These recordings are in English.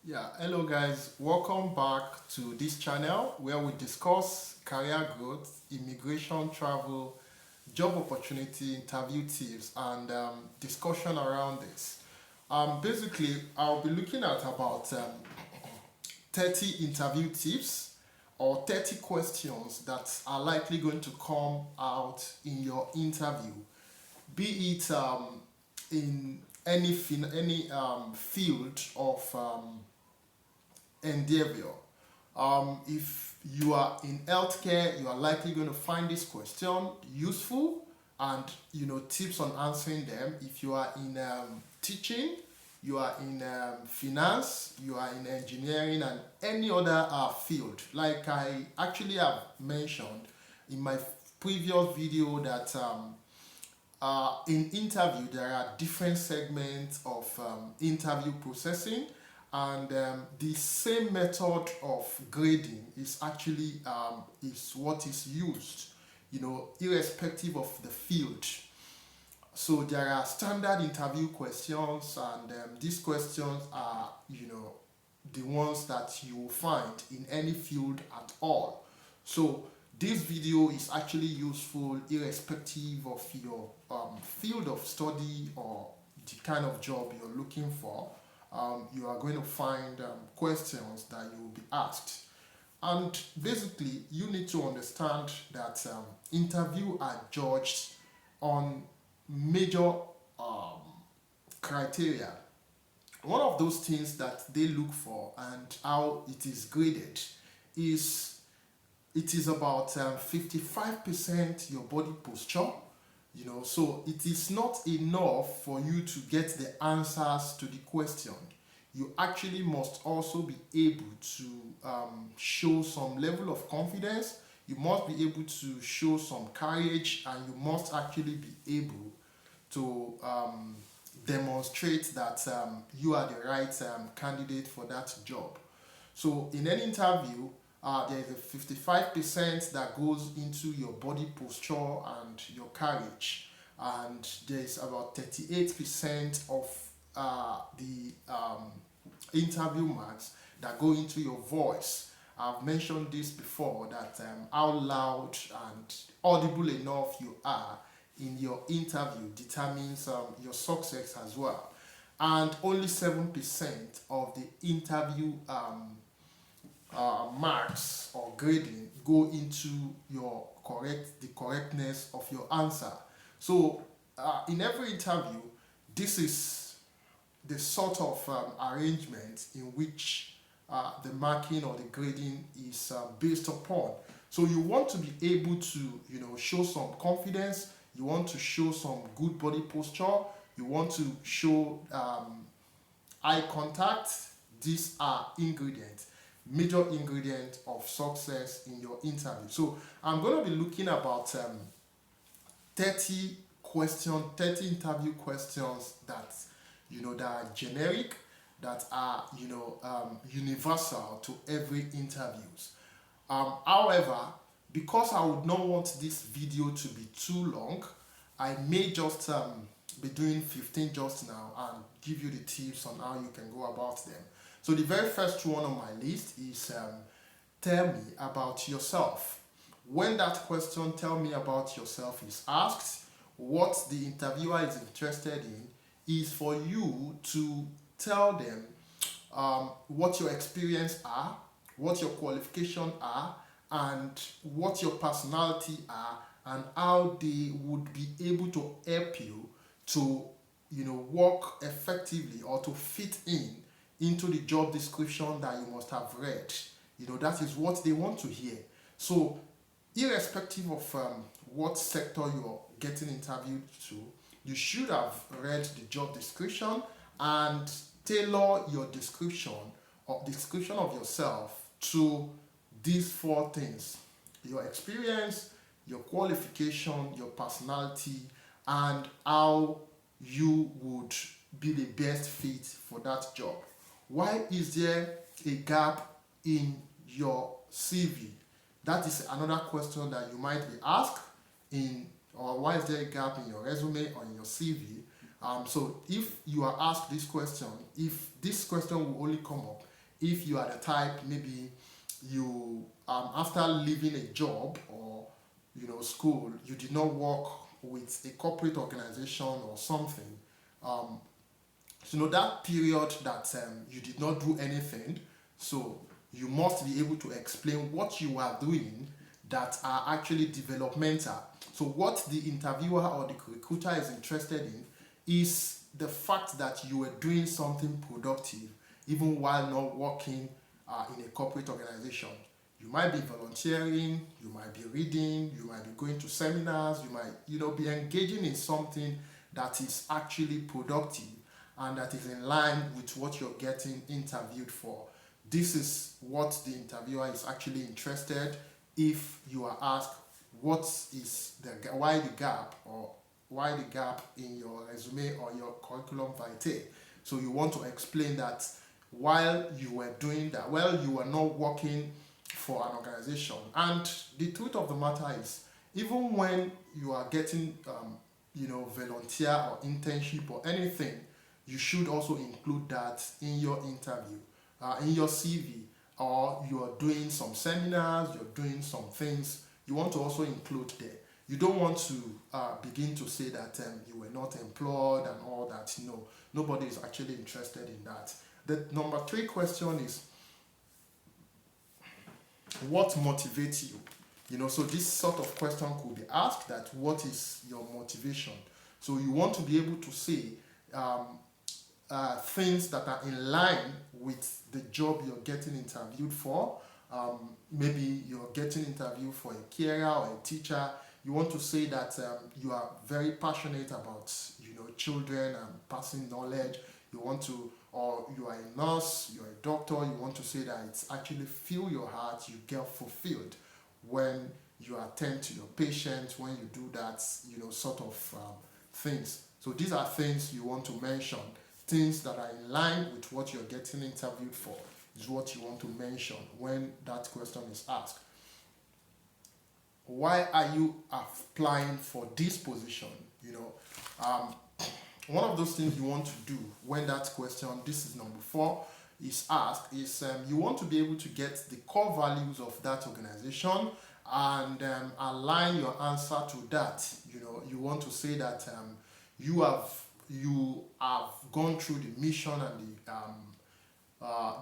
Yeah, hello guys, welcome back to this channel where we discuss career growth, immigration, travel, job opportunity, interview tips, and discussion around this. Basically, I'll be looking at about 30 interview tips or 30 questions that are likely going to come out in your interview, be it in any field of endeavor. If you are in healthcare, you are likely going to find this question useful and tips on answering them. If you are in teaching, you are in finance, you are in engineering and any other field. Like I actually have mentioned in my previous video that in interview there are different segments of interview processing, and the same method of grading is actually is what is used, irrespective of the field. So there are standard interview questions, and these questions are the ones that you will find in any field at all. So this video is actually useful irrespective of your field of study or the kind of job you're looking for. You are going to find questions that you will be asked. And basically, you need to understand that interview are judged on major um, criteria. One of those things that they look for and how it is graded is it is about 55% your body posture. So it is not enough for you to get the answers to the question. You actually must also be able to show some level of confidence. You must be able to show some courage, and you must actually be able to demonstrate that you are the right candidate for that job. So in an interview, there is a 55% that goes into your body posture and your courage, and there is about 38% of the interview marks that go into your voice. I've mentioned this before that how loud and audible enough you are in your interview determines your success as well. And only 7% of the interview marks or grading go into the correctness of your answer. So in every interview, this is the sort of arrangement in which the marking or the grading is based upon. So you want to be able to show some confidence, you want to show some good body posture, you want to show eye contact. These are ingredients, major ingredients of success in your interview. So I'm going to be looking about 30 questions, 30 interview questions that that are generic, that are universal to every interviews. However, because I would not want this video to be too long, I may just be doing 15 just now and give you the tips on how you can go about them. So the very first one on my list is tell me about yourself. When that question, tell me about yourself, is asked, what the interviewer is interested in is for you to tell them what your experience are, what your qualification are, and what your personality are, and how they would be able to help you to work effectively or to fit in into the job description that you must have read. That is what they want to hear. So irrespective of what sector you're getting interviewed to, you should have read the job description and tailor your description or description of yourself to these four things: your experience, your qualification, your personality, and how you would be the best fit for that job. Why is there a gap in your CV? That is another question that you might be asked in, or why is there a gap in your resume or in your CV? So if you are asked this question, if this question will only come up if you are the type, maybe you after leaving a job or school, you did not work with a corporate organization or something. um, that period that you did not do anything, so you must be able to explain what you are doing that are actually developmental. So what the interviewer or the recruiter is interested in is the fact that you were doing something productive even while not working in a corporate organization. You might be volunteering, you might be reading, you might be going to seminars, you might be engaging in something that is actually productive and that is in line with what you're getting interviewed for. This is what the interviewer is actually interested. If you are asked what is why the gap, or why the gap in your resume or your curriculum vitae, so you want to explain that while you were doing that, well, you were not working for an organization. And the truth of the matter is, even when you are getting volunteer or internship or anything, you should also include that in your interview, in your CV, or you are doing some seminars, you're doing some things, you want to also include there. You don't want to begin to say that you were not employed and all that. No, nobody is actually interested in that. The number 3 question is, what motivates you? So this sort of question could be asked, that what is your motivation? So you want to be able to say things that are in line with the job you're getting interviewed for. Maybe you're getting interviewed for a carer or a teacher. You want to say that you are very passionate about children and passing knowledge. You want to, or you are a nurse, you're a doctor. You want to say that it's actually fill your heart. You get fulfilled when you attend to your patients, when you do that sort of things. So these are things you want to mention. Things that are in line with what you're getting interviewed for is what you want to mention when that question is asked. Why are you applying for this position? One of those things you want to do when that question, this is number 4, is asked, is you want to be able to get the core values of that organization and align your answer to that. You want to say that you have gone through the mission and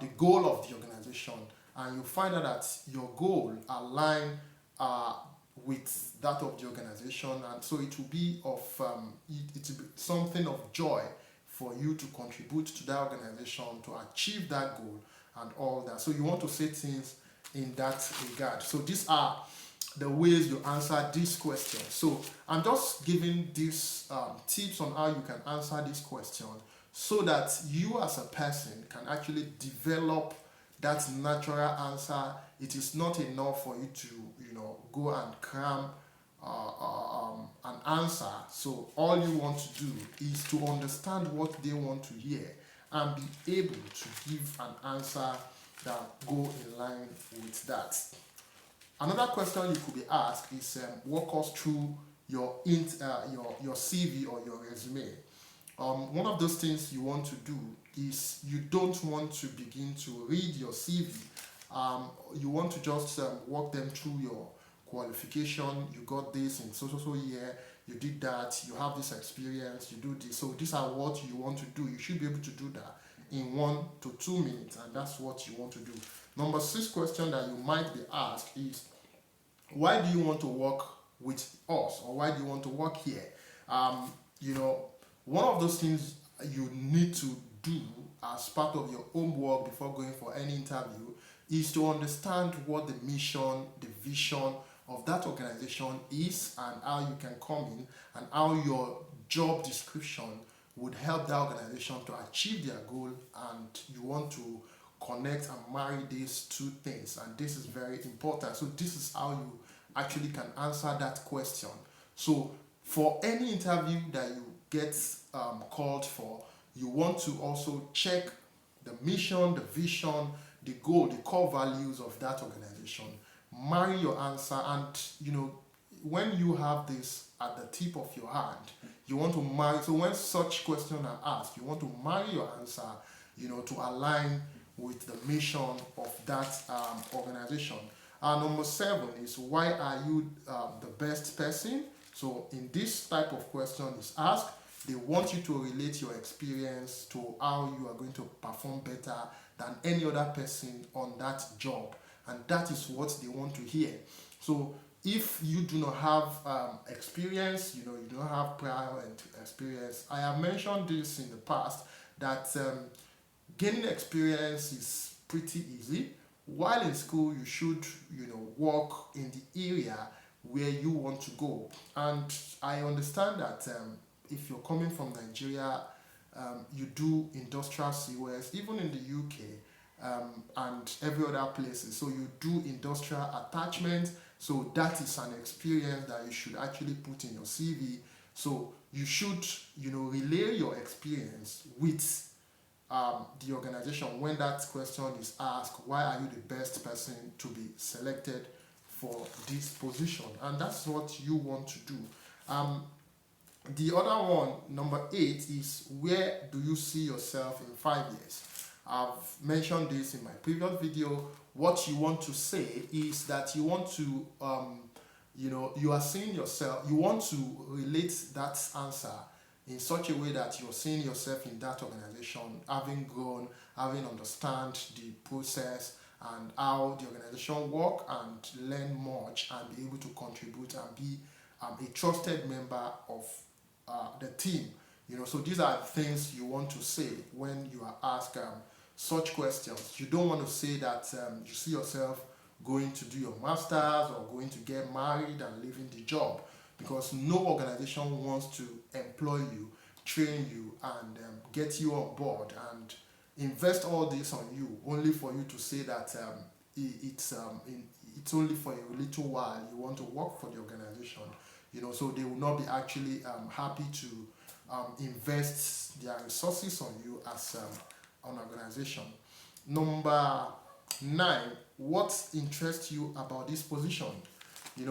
the goal of the organization, and you find out that your goal align with that of the organization, and so it will be of it will be something of joy for you to contribute to that organization to achieve that goal and all that. So you want to say things in that regard. So these are the ways you answer this question. So I'm just giving these tips on how you can answer this question, so that you as a person can actually develop that natural answer. It is not enough for you to go and cram an answer. So all you want to do is to understand what they want to hear and be able to give an answer that go in line with that. Another question you could be asked is walk us through your CV or your resume. One of those things you want to do is you don't want to begin to read your CV. You want to just walk them through your qualification. You got this in so year, you did that, you have this experience, you do this. So these are what you want to do. You should be able to do that in 1 to 2 minutes, and that's what you want to do. Number 6 question that you might be asked is, why do you want to work with us, or why do you want to work here? One of those things you need to do as part of your homework before going for any interview is to understand what the mission, the vision of that organization is, and how you can come in, and how your job description would help that organization to achieve their goal. And you want to connect and marry these 2 things, and this is very important. So this is how you actually can answer that question. So for any interview that you get called for, you want to also check the mission, the vision, the goal, the core values of that organization. Marry your answer, and when you have this at the tip of your hand, you want to marry. So when such questions are asked, you want to marry your answer to align with the mission of that organization. Number 7 is, why are you the best person? So in this type of question is asked, they want you to relate your experience to how you are going to perform better than any other person on that job, and that is what they want to hear. So if you do not have experience, you don't have prior experience. I have mentioned this in the past that gaining experience is pretty easy. While in school, you should work in the area where you want to go. And I understand that if you're coming from Nigeria, you do industrial COS, even in the UK and every other places. So you do industrial attachment. So that is an experience that you should actually put in your CV. So you should, relay your experience with the organization when that question is asked. Why are you the best person to be selected for this position? And that's what you want to do. The other one, number 8, is, where do you see yourself in 5 years? I've mentioned this in my previous video. What you want to say is that you want to, you are seeing yourself, you want to relate that answer in such a way that you're seeing yourself in that organization, having grown, having understand the process and how the organization work, and learn much and be able to contribute and be a trusted member of the team. So these are things you want to say when you are asked such questions. You don't want to say that you see yourself going to do your master's or going to get married and leaving the job, because no organization wants to employ you, train you, and get you on board and invest all this on you only for you to say that it's only for a little while you want to work for the organization. So they will not be actually happy to invest their resources on you as an organization. Number 9, what interests you about this position?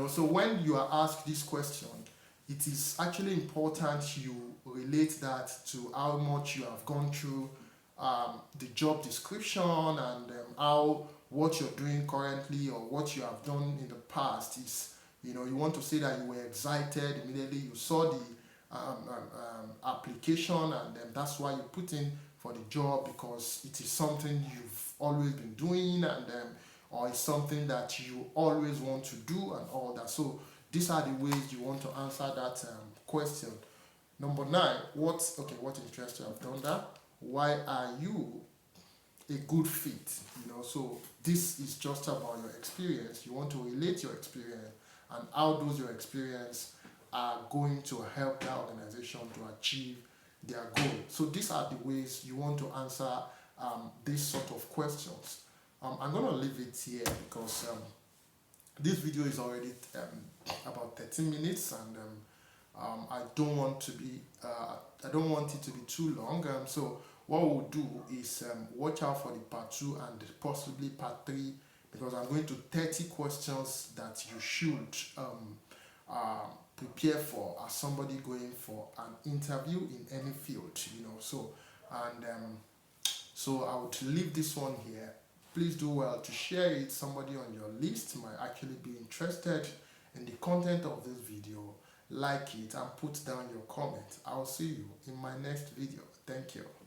So when you are asked this question, it is actually important you relate that to how much you have gone through the job description, and how what you're doing currently or what you have done in the past is, you want to say that you were excited immediately you saw the application, and that's why you put in for the job, because it is something you've always been doing, and or it's something that you always want to do and all that. So these are the ways you want to answer that question. Number 9, what interests you? I've done that. Why are you a good fit? So this is just about your experience. You want to relate your experience and how those your experience are going to help that organization to achieve their goal. So these are the ways you want to answer these sort of questions. I'm going to leave it here because this video is already about 13 minutes, and I don't want it to be too long. So what we'll do is watch out for the part 2 and possibly part 3, because I'm going to 30 questions that you should prepare for as somebody going for an interview in any field. So I would leave this one here. Please do well to share it. Somebody on your list might actually be interested in the content of this video. Like it and put down your comment. I'll see you in my next video. Thank you.